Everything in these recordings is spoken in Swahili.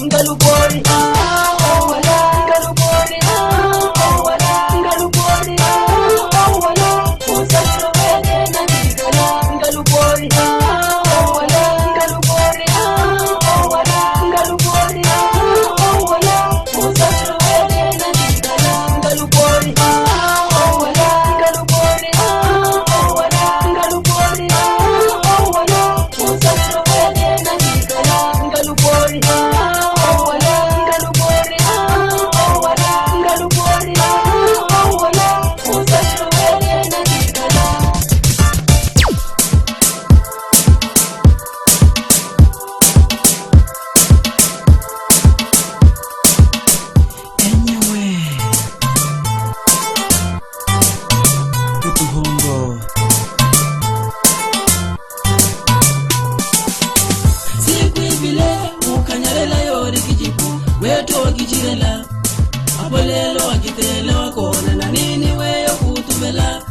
ngalubori wala ngalubori wala ngalubori wala usatro wede na digala ngalubori wala ngalubori wala ngalubori wala usatro wede na digala ngalubori wala ngalubori wala ngalubori wala usatro wede na digala ngalubori wala ngalubori wala ngalubori wala usatro wede na digala. Enyewe Utuhongo Sikwibile ukanyarela yori kijibu weto kijirela abolelo akitele wakona na nini weyo kutubela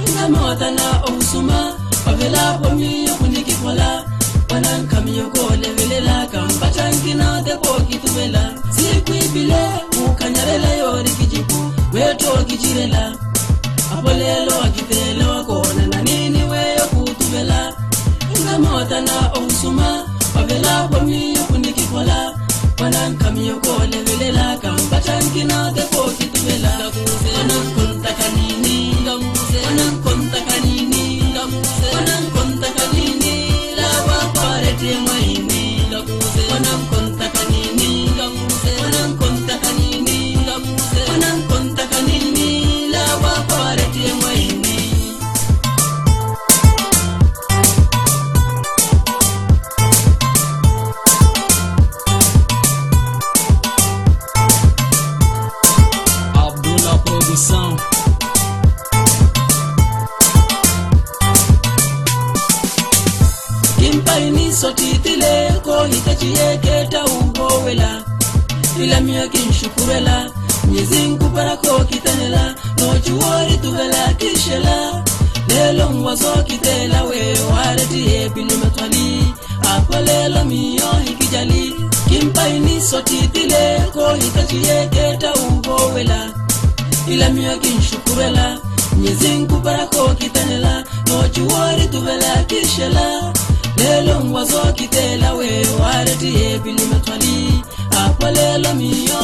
ingamota na ousuma pavela pomiyo kunikikola wanankamiyo kole velela kampachankina teko kitubela sikwibile ukanyarela yori kijibu weto kijirela abolelo akitele wakona na nini weyo kutubela ingamota na ousuma pavela pomiyo kunikikola wanankamiyo kole velela kampachankina teko kitubela wanankonta kanini wanankonta kanini wanankonta kanini lawa parete maini wanankonta kanini wanankonta kanini wanankonta kanini lawa parete maini. Abdullah Produção Kimpaini sotitile ko hitachiye keta ubowela ila miyo kinshukurela nyezingu barako kitanela no chuori tuvela kishela lelo mwazo kitela we waretiye bilimetwali apolelo miyo hikijali Kimpaini sotitile ko hitachiye keta ubowela ila miyo kinshukurela nyezingu barako kitanela no chuori tuvela kishela lelo mwazo kitela we waretiye bilimetwali apolelo miyo